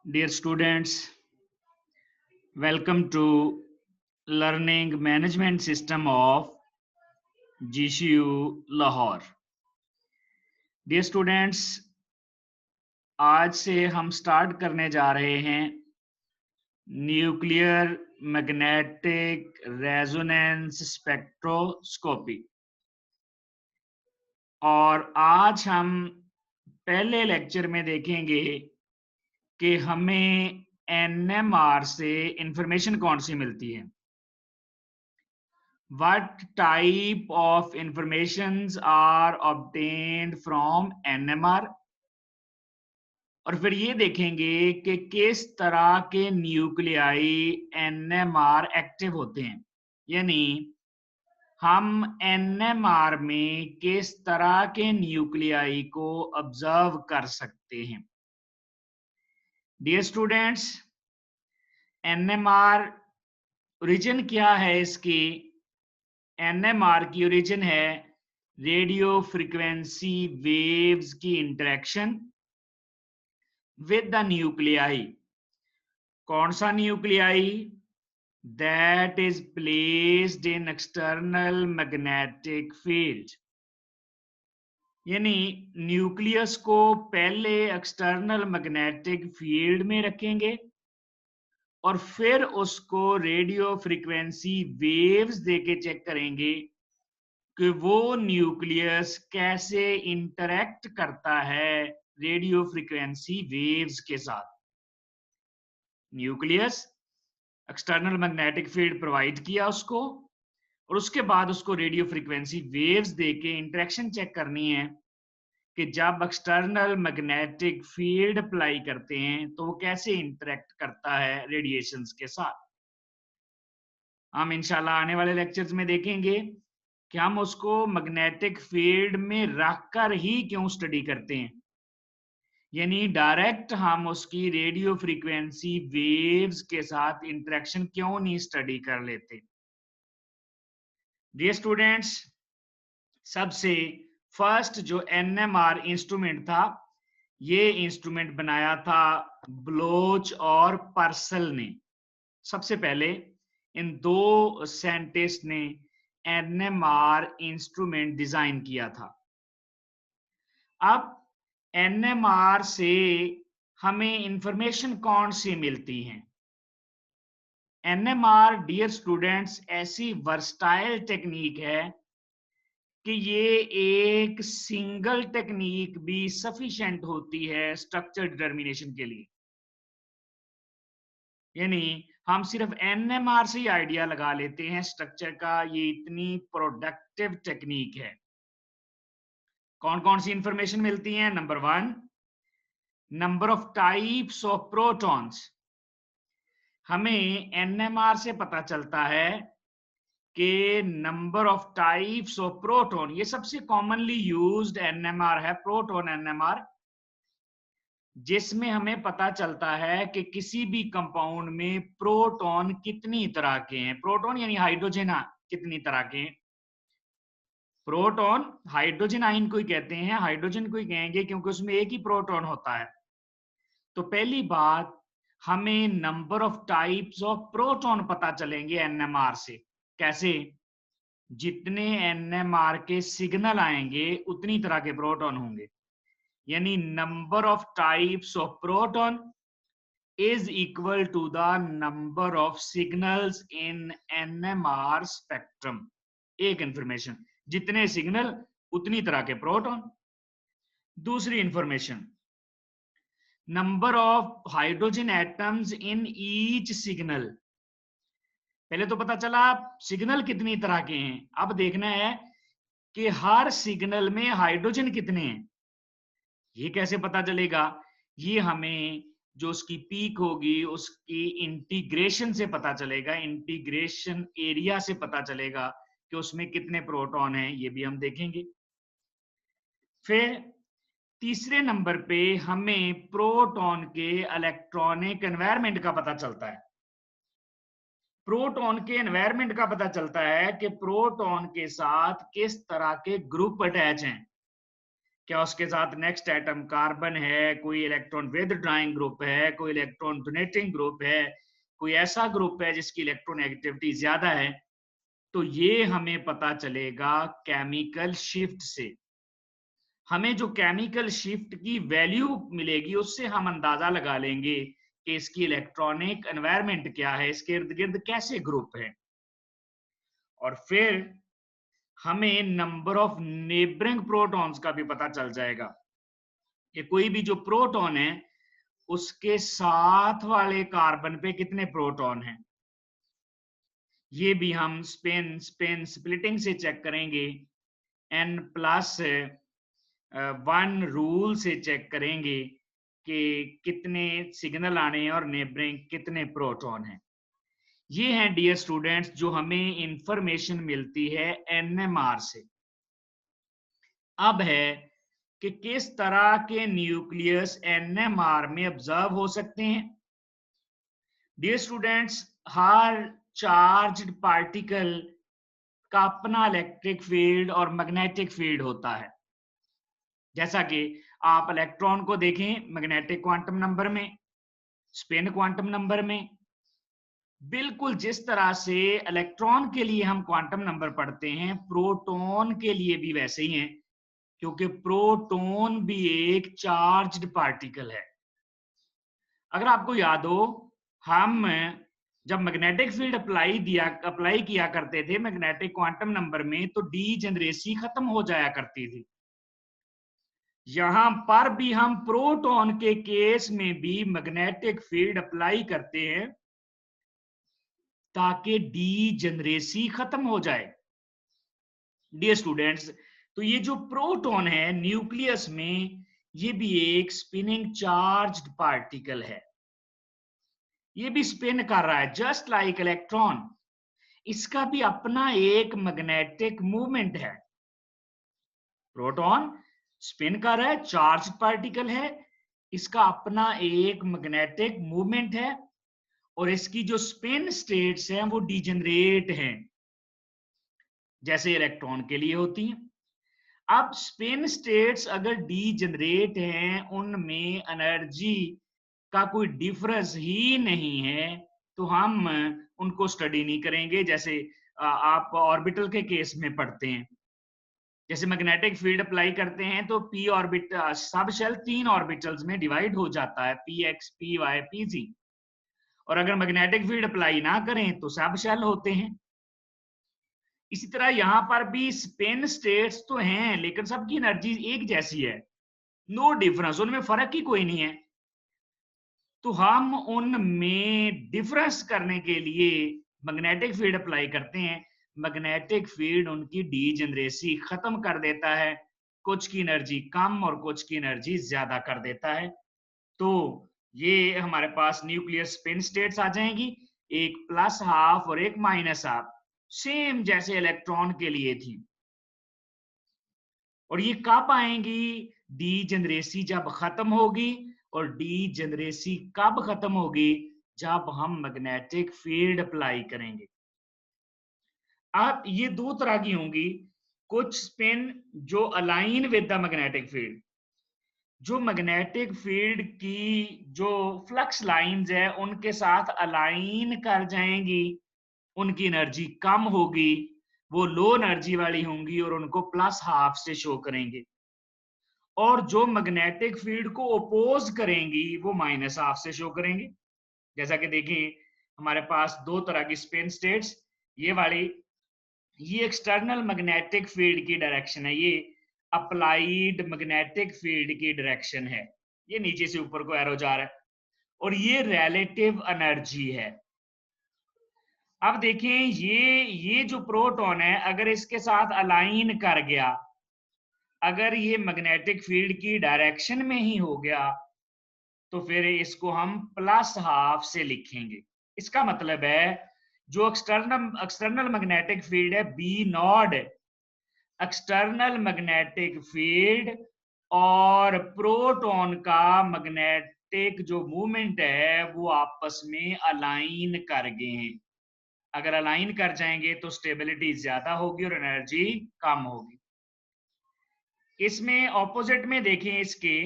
Dear students, welcome to Learning Management System of GCU Lahore. Dear students, आज से हम start करने जा रहे हैं न्यूक्लियर मैग्नेटिक रेजोनेंस स्पेक्ट्रोस्कोपी और आज हम पहले लेक्चर में देखेंगे कि हमें NMR से इंफॉर्मेशन कौन सी मिलती है. What type of informations are obtained from NMR और फिर ये देखेंगे कि किस तरह के न्यूक्लियाई NMR एक्टिव होते हैं, यानी हम NMR में किस तरह के न्यूक्लियाई को ऑब्जर्व कर सकते हैं. डियर स्टूडेंट्स, NMR ओरिजिन क्या है इसकी? NMR की ओरिजिन है रेडियो फ्रीक्वेंसी वेव्स की इंटरेक्शन विद द न्यूक्लियाई. कौन सा nuclei? That is placed in external magnetic field. यानी न्यूक्लियस को पहले एक्सटर्नल मैग्नेटिक फील्ड में रखेंगे और फिर उसको रेडियो फ्रीक्वेंसी वेव्स देके चेक करेंगे कि वो न्यूक्लियस कैसे इंटरैक्ट करता है रेडियो फ्रीक्वेंसी वेव्स के साथ. Nucleus external magnetic field provide किया उसको और उसके बाद उसको रेडियो फ्रीक्वेंसी वेव्स देके इंटरेक्शन चेक करनी है कि जब एक्सटर्नल मैग्नेटिक फील्ड अप्लाई करते हैं तो वो कैसे इंटरेक्ट करता है रेडिएशंस के साथ. हम इंशाल्लाह आने वाले लेक्चर्स में देखेंगे कि हम उसको मैग्नेटिक फील्ड में रखकर ही क्यों स्टडी करते हैं, यानी डायरेक्ट हम उसकी रेडियो फ्रीक्वेंसी वेव्स के साथ इंटरेक्शन क्यों नहीं स्टडी कर लेते. डियर स्टूडेंट्स, सबसे फर्स्ट जो NMR इंस्ट्रूमेंट था, ये इंस्ट्रूमेंट बनाया था ब्लोच और पर्सल ने. सबसे पहले इन दो साइंटिस्ट ने NMR इंस्ट्रूमेंट डिजाइन किया था. अब NMR से हमें इंफॉर्मेशन कौन सी मिलती है? NMR, डियर स्टूडेंट्स, ऐसी वर्सटाइल टेक्निक है कि ये एक सिंगल टेक्निक भी सफिशिएंट होती है स्ट्रक्चर डिटर्मिनेशन के लिए. यानी हम सिर्फ NMR से ही आइडिया लगा लेते हैं स्ट्रक्चर का. ये इतनी प्रोडक्टिव टेक्निक है. कौन कौन सी इंफॉर्मेशन मिलती है? Number 1, number of types of protons. हमें NMR से पता चलता है कि number of types of proton, ये सबसे कॉमनली यूज्ड NMR है प्रोटॉन NMR, जिसमें हमें पता चलता है कि किसी भी कंपाउंड में प्रोटॉन कितनी तरह के हैं. प्रोटॉन यानी हाइड्रोजन कितनी तरह के हैं. प्रोटॉन हाइड्रोजन आयन को ही कहते हैं, हाइड्रोजन को ही कहेंगे क्योंकि उसमें एक ही प्रोटॉन होता है. तो पहली बात, हमें number of types of proton पता चलेंगे NMR से. कैसे? जितने NMR के सिग्नल आएंगे उतनी तरह के प्रोटॉन होंगे. यानी number of types of proton is equal to the number of signals in NMR spectrum. एक इंफॉर्मेशन, जितने सिग्नल उतनी तरह के प्रोटॉन. दूसरी information, number of hydrogen atoms in each signal. पहले तो पता चला सिग्नल कितनी तरह के हैं, अब देखना है कि हर सिग्नल में हाइड्रोजन कितने हैं. ये कैसे पता चलेगा? ये हमें जो उसकी पीक होगी उसकी इंटीग्रेशन से पता चलेगा, इंटीग्रेशन एरिया से पता चलेगा कि उसमें कितने प्रोटॉन हैं. ये भी हम देखेंगे. फिर तीसरे नंबर पे हमें प्रोटॉन के इलेक्ट्रॉनिक एनवायरनमेंट का पता चलता है. प्रोटॉन के एनवायरनमेंट का पता चलता है कि प्रोटॉन के साथ किस तरह के ग्रुप अटैच हैं. क्या उसके साथ नेक्स्ट एटम कार्बन है, कोई इलेक्ट्रॉन विथड्रॉइंग ग्रुप है, कोई इलेक्ट्रॉन डोनेटिंग ग्रुप है, कोई ऐसा ग्रुप है जिसकी इलेक्ट्रोनेगेटिविटी ज्यादा है। तो ये हमें पता चलेगा केमिकल शिफ्ट से। हमें जो केमिकल शिफ्ट की वैल्यू मिलेगी उससे हम अंदाजा लगा लेंगे कि इसकी इलेक्ट्रॉनिक एनवायरनमेंट क्या है, इसके इर्द गिर्द कैसे ग्रुप है। और फिर हमें नंबर ऑफ नेबरिंग प्रोटॉन्स का भी पता चल जाएगा कि कोई भी जो प्रोटॉन है उसके साथ वाले कार्बन पे कितने प्रोटॉन हैं। ये भी हम स्पिन स्पिन स्प्लिटिंग से चेक करेंगे, N+1 रूल से चेक करेंगे कि कितने सिग्नल आने हैं और नेबरिंग कितने प्रोटॉन हैं। ये हैं डियर स्टूडेंट्स जो हमें इंफॉर्मेशन मिलती है एनएमआर से। अब है कि किस तरह के न्यूक्लियस एनएमआर में ऑब्जर्व हो सकते हैं। डियर स्टूडेंट्स, हर चार्ज्ड पार्टिकल का अपना इलेक्ट्रिक फील्ड और मैग्नेटिक फील्ड होता है। जैसा कि आप इलेक्ट्रॉन को देखें मैग्नेटिक क्वांटम नंबर में, स्पिन क्वांटम नंबर में, बिल्कुल जिस तरह से इलेक्ट्रॉन के लिए हम क्वांटम नंबर पढ़ते हैं प्रोटॉन के लिए भी वैसे ही है, क्योंकि प्रोटॉन भी एक चार्ज्ड पार्टिकल है। अगर आपको याद हो, हम जब मैग्नेटिक फील्ड अप्लाई किया करते थे मैग्नेटिक क्वांटम नंबर में, तो डीजेनरेसी खत्म हो जाया करती थी। यहां पर भी हम प्रोटॉन के केस में भी मैग्नेटिक फील्ड अप्लाई करते हैं ताकि डीजेनरेसी खत्म हो जाए। डियर स्टूडेंट्स, तो ये जो प्रोटॉन है न्यूक्लियस में, ये भी एक स्पिनिंग चार्ज्ड पार्टिकल है। ये भी स्पिन कर रहा है जस्ट लाइक इलेक्ट्रॉन। इसका भी अपना एक मैग्नेटिक मूवमेंट है। प्रोटॉन स्पिन कर रहा है, चार्ज्ड पार्टिकल है, इसका अपना एक मैग्नेटिक मूवमेंट है और इसकी जो स्पिन स्टेट्स हैं वो डिजेनरेट हैं जैसे इलेक्ट्रॉन के लिए होती हैं। अब स्पिन स्टेट्स अगर डीजेनरेट हैं, उनमें एनर्जी का कोई डिफरेंस ही नहीं है, तो हम उनको स्टडी नहीं करेंगे। जैसे आप ऑर्बिटल के केस में पढ़ते हैं, जैसे मैग्नेटिक फील्ड अप्लाई करते हैं तो P orbit sub shell 3 orbitals में डिवाइड हो जाता है, P X P Y P Z. और अगर मैग्नेटिक फील्ड अप्लाई ना करें तो सब शेल होते हैं। इसी तरह यहां पर भी स्पिन स्टेट्स तो हैं लेकिन सबकी एनर्जी एक जैसी है, नो डिफरेंस, उनमें फर्क ही कोई नहीं है। तो हम उनमें डिफरेंस करने के लिए मैग्नेटिक फील्ड अप्लाई करते हैं। मैग्नेटिक फील्ड उनकी डीजेनरेसी खत्म कर देता है, कुछ की एनर्जी कम और कुछ की एनर्जी ज्यादा कर देता है। तो ये हमारे पास न्यूक्लियर स्पिन स्टेट्स आ जाएंगी, एक +½ और एक -½ सेम जैसे इलेक्ट्रॉन के लिए थी। और ये कब आएंगी? डीजेनरेसी जब खत्म होगी। और डीजेनरेसी कब खत्म होगी? जब हम मैग्नेटिक फील्ड अप्लाई करेंगे। अब ये 2 तरह की होंगी, कुछ स्पिन जो align with the magnetic field, जो मैग्नेटिक फील्ड की जो फ्लक्स लाइंस है उनके साथ अलाइन कर जाएंगी, उनकी एनर्जी कम होगी, वो लो एनर्जी वाली होंगी और उनको +½ से शो करेंगे। और जो मैग्नेटिक फील्ड को ओपोज करेंगी वो -½ से शो करेंगे। जैसा कि देखिए हमारे पास 2 तरह की स्पिन स्टेट्स, ये वाली, ये एक्सटर्नल मैग्नेटिक फील्ड की डायरेक्शन है, ये अप्लाइड मैग्नेटिक फील्ड की डायरेक्शन है, ये नीचे से ऊपर को एरो जा रहा है, और ये रिलेटिव एनर्जी है। अब देखें ये जो प्रोटॉन है अगर इसके साथ अलाइन कर गया, अगर ये मैग्नेटिक फील्ड की डायरेक्शन में ही हो गया, तो फिर इसको हम +½ से लिखेंगे। इसका मतलब है जो एक्सटर्नल मैग्नेटिक फील्ड है B0, एक्सटर्नल मैग्नेटिक फील्ड और प्रोटॉन का मैग्नेटिक जो मूवमेंट है वो आपस में अलाइन कर गए हैं। अगर अलाइन कर जाएंगे तो स्टेबिलिटी ज्यादा होगी और एनर्जी कम होगी। इसमें ऑपोजिट में देखें इसके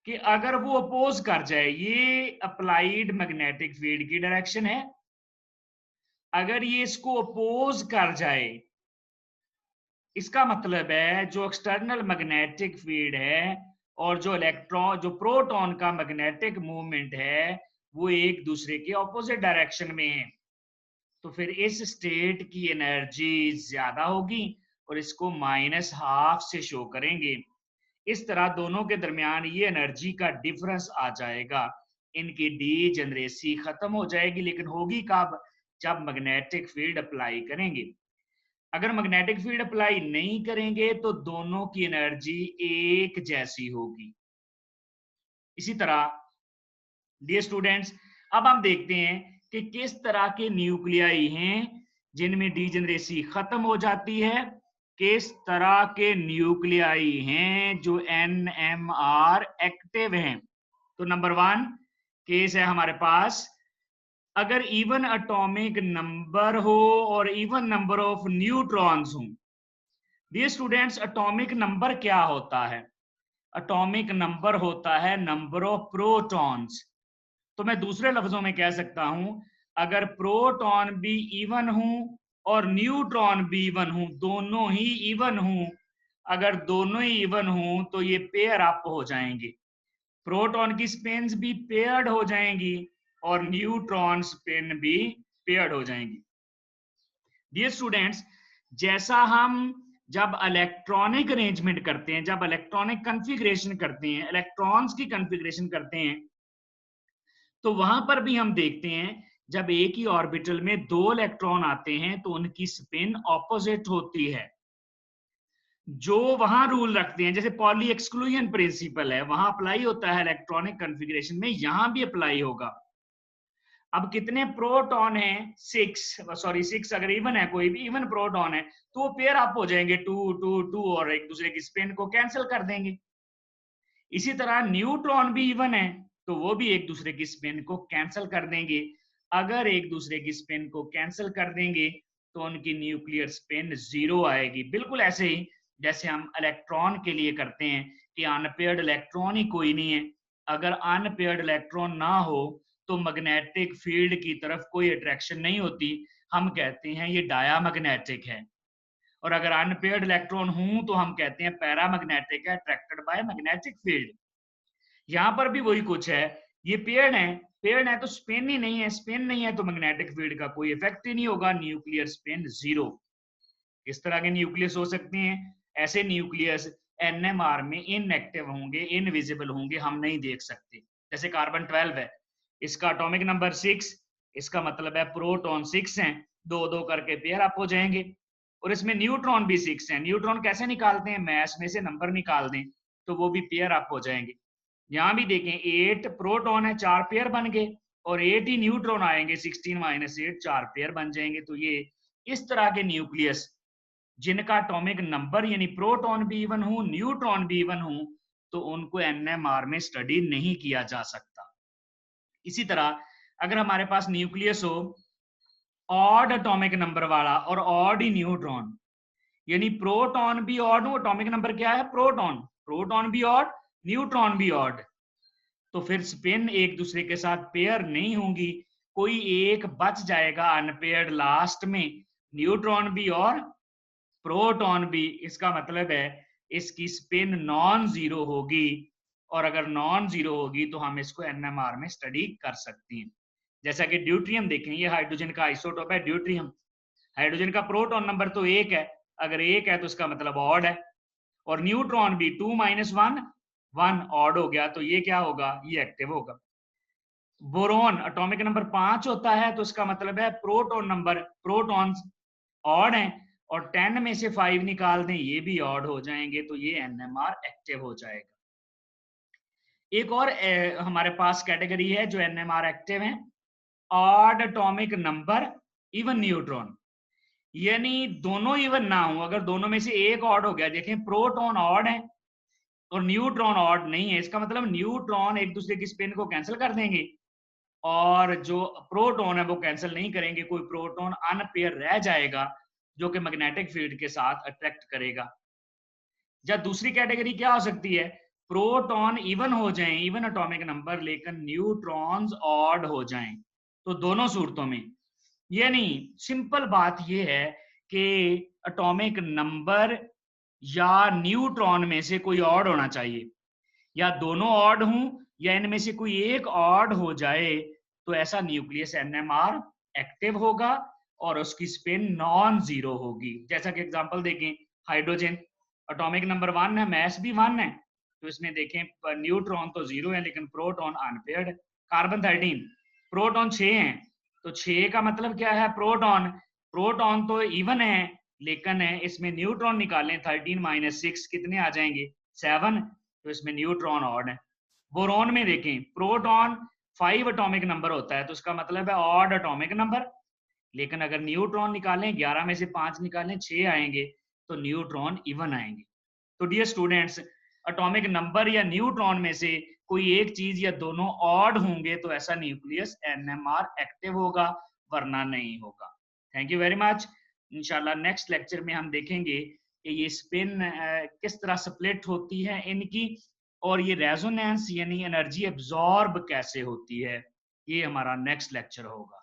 कि अगर वो अपोज कर जाए, ये अप्लाइड मैग्नेटिक फील्ड की डायरेक्शन है, अगर ये इसको अपोज कर जाए, इसका मतलब है जो एक्सटर्नल मैग्नेटिक फील्ड है और जो इलेक्ट्रॉन, जो प्रोटॉन का मैग्नेटिक मूवमेंट है, वो एक दूसरे के ऑपोजिट डायरेक्शन में है। तो फिर इस स्टेट की एनर्जी ज्यादा होगी और इसको -12 से शो करेंगे। इस तरह दोनों के दरमियान ये एनर्जी का डिफरेंस आ जाएगा, इनकी डीजेनरेसी खत्म हो जाएगी। लेकिन होगी कब? जब मैग्नेटिक फील्ड अप्लाई करेंगे। अगर मैग्नेटिक फील्ड अप्लाई नहीं करेंगे तो दोनों की एनर्जी एक जैसी होगी। इसी तरह डियर स्टूडेंट्स, अब हम देखते हैं कि किस तरह के न्यूक्लियाई हैं जिनमें डीजेनरेसी खत्म हो जाती है, किस तरह के न्यूक्लियाई हैं जो NMR एक्टिव हैं। तो नंबर 1 केस है हमारे पास, अगर इवन एटॉमिक नंबर हो और इवन नंबर ऑफ न्यूट्रॉन्स हो। डियर स्टूडेंट्स, एटॉमिक नंबर क्या होता है? एटॉमिक नंबर होता है नंबर ऑफ प्रोटॉन्स। तो मैं दूसरे लफ्जों में कह सकता हूं, अगर प्रोटॉन भी इवन हूं और न्यूट्रॉन भी इवन हूं, दोनों ही इवन हूं, अगर दोनों ही इवन हूं तो ये पेयर अप हो जाएंगे, प्रोटॉन की स्पिन्स भी पेयर्ड हो जाएंगी और न्यूट्रॉन स्पिन भी पेयर्ड हो जाएंगी। डियर स्टूडेंट्स, जैसा हम जब इलेक्ट्रॉनिक अरेंजमेंट करते हैं, जब इलेक्ट्रॉनिक कॉन्फ़िगरेशन करते हैं, इलेक्ट्रॉन्स की कॉन्फ़िगरेशन करते हैं, तो वहां पर भी हम देखते हैं जब एक ही ऑर्बिटल में 2 इलेक्ट्रॉन आते हैं तो उनकी स्पिन ऑपोजिट होती है। जो वहां रूल रखते हैं, जैसे पॉली एक्सक्लूजन प्रिंसिपल है, वहां अप्लाई होता है इलेक्ट्रॉनिक कॉन्फ़िगरेशन में, यहां भी अप्लाई होगा। अब कितने प्रोटॉन हैं? 6 अगर इवन है, कोई भी इवन प्रोटॉन है तो वो पेयर अप हो जाएंगे 2 2 2 और एक दूसरे की स्पिन को कैंसिल कर देंगे। इसी तरह न्यूट्रॉन भी इवन है तो वो भी एक दूसरे की स्पिन को कैंसिल कर देंगे। अगर एक दूसरे की स्पिन को कैंसिल कर देंगे तो उनकी न्यूक्लियर स्पिन 0 आएगी। बिल्कुल ऐसे ही जैसे हम इलेक्ट्रॉन के लिए करते हैं कि अनपेयर्ड इलेक्ट्रॉन ही कोई नहीं है। अगर अनपेयर्ड इलेक्ट्रॉन ना हो तो मैग्नेटिक फील्ड की तरफ कोई अट्रैक्शन नहीं होती, हम कहते हैं ये डायामैग्नेटिक है। और अगर अनपेयर्ड इलेक्ट्रॉन हूं तो हम कहते हैं पैरामैग्नेटिक है, अट्रैक्टेड बाय मैग्नेटिक फील्ड। यहां पर भी वही कुछ है, ये पेयर्ड है तो स्पिन ही नहीं है, स्पिन नहीं है तो मैग्नेटिक फील्ड का कोई इफेक्ट ही नहीं होगा, न्यूक्लियर स्पिन 0। इस तरह के न्यूक्लियस हो सकते हैं। ऐसे न्यूक्लियस NMR में इनएक्टिव होंगे, इनविजिबल होंगे, हम नहीं देख सकते। जैसे कार्बन 12 है, इसका एटॉमिक नंबर 6, इसका मतलब है प्रोटॉन 6 हैं, 2-2 करके पेयर अप हो जाएंगे। और इसमें न्यूट्रॉन भी 6 हैं। न्यूट्रॉन कैसे निकालते हैं? मैस में से नंबर निकाल दें तो वो भी पेयर अप हो जाएंगे। यहां भी देखें 8 प्रोटॉन है, 4 पेयर बन गए और 8 ही न्यूट्रॉन आएंगे, 16 - 8 4 पेयर बन जाएंगे। तो ये इस तरह के न्यूक्लियस जिनका एटॉमिक नंबर यानी प्रोटॉन भी इवन हो, न्यूट्रॉन भी इवन हो, तो उनको NMR में स्टडी नहीं किया जा सकता। इसी तरह अगर हमारे पास न्यूक्लियस हो ऑड एटॉमिक नंबर वाला और ऑड ही न्यूट्रॉन, यानी प्रोटॉन भी ऑड हो, एटॉमिक नंबर क्या है? प्रोटॉन, प्रोटॉन भी ऑड, न्यूट्रॉन भी ऑड, तो फिर स्पिन एक दूसरे के साथ पेयर नहीं होंगी, कोई एक बच जाएगा अनपेयर्ड लास्ट में, न्यूट्रॉन भी और प्रोटॉन भी। इसका मतलब है इसकी स्पिन नॉन जीरो होगी, और अगर नॉन जीरो होगी तो हम इसको NMR में स्टडी कर सकते हैं। जैसा कि ड्यूट्रियम देखें, ये हाइड्रोजन का आइसोटोप है ड्यूट्रियम। हाइड्रोजन का प्रोटॉन नंबर तो 1 है, अगर 1 है तो इसका मतलब ऑड है, और न्यूट्रॉन भी 2 - 1 1 ऑड हो गया, तो ये क्या होगा? ये एक्टिव होगा। बोरोन एटॉमिक नंबर 5 होता है तो इसका मतलब है प्रोटॉन नंबर, प्रोटॉन्स ऑड हैं, और 10 में से 5 निकाल दें ये भी ऑड हो जाएंगे, तो ये NMR एक्टिव हो जाएगा। एक और हमारे पास कैटेगरी है जो NMR एक्टिव है, odd atomic number even neutron, यानी दोनों इवन ना हो, अगर दोनों में से एक ऑड हो गया, देखें प्रोटॉन ऑड है और न्यूट्रॉन ऑड नहीं है, इसका मतलब न्यूट्रॉन एक दूसरे की स्पिन को कैंसिल कर देंगे और जो प्रोटॉन है वो कैंसिल नहीं करेंगे, कोई प्रोटॉन अनपेयर रह जाएगा जो कि मैग्नेटिक फील्ड के साथ अट्रैक्ट करेगा। या दूसरी कैटेगरी क्या हो सकती है, प्रोटॉन इवन हो जाएं, इवन एटॉमिक नंबर, लेकिन न्यूट्रॉन्स ऑड हो जाएं। तो दोनों सूरतों में, यानी सिंपल बात यह है कि एटॉमिक नंबर या न्यूट्रॉन में से कोई ऑड होना चाहिए, या दोनों ऑड हों या इनमें से कोई एक ऑड हो जाए, तो ऐसा न्यूक्लियस एनएमआर एक्टिव होगा और उसकी स्पिन नॉन जीरो होगी। जैसा कि एग्जांपल देखें, हाइड्रोजन एटॉमिक नंबर 1 है, मास भी 1 है, तो इसमें देखें न्यूट्रॉन तो 0 है लेकिन प्रोटॉन अनपेयर्ड। कार्बन 13 प्रोटॉन 6 हैं, तो 6 का मतलब क्या है, प्रोटॉन प्रोटॉन तो इवन है लेकिन इसमें न्यूट्रॉन निकालें 13 - 6 कितने आ जाएंगे, 7, तो इसमें न्यूट्रॉन ऑड है। बोरॉन में देखें, प्रोटॉन 5 एटॉमिक नंबर होता है, तो उसका मतलब है ऑड एटॉमिक नंबर, लेकिन अगर न्यूट्रॉन निकालें 11 में से 5 निकालें 6 आएंगे, तो न्यूट्रॉन इवन आएंगे। तो डियर स्टूडेंट्स, एटॉमिक नंबर या न्यूट्रॉन में से कोई एक चीज या दोनों ऑड होंगे तो ऐसा न्यूक्लियस एनएमआर एक्टिव होगा, वरना नहीं होगा। Thank you very much. इंशाल्लाह नेक्स्ट लेक्चर में हम देखेंगे कि ये स्पिन किस तरह स्प्लिट होती है इनकी, और ये रेजोनेंस यानी एनर्जी एब्जॉर्ब कैसे होती है, ये हमारा नेक्स्ट लेक्चर होगा।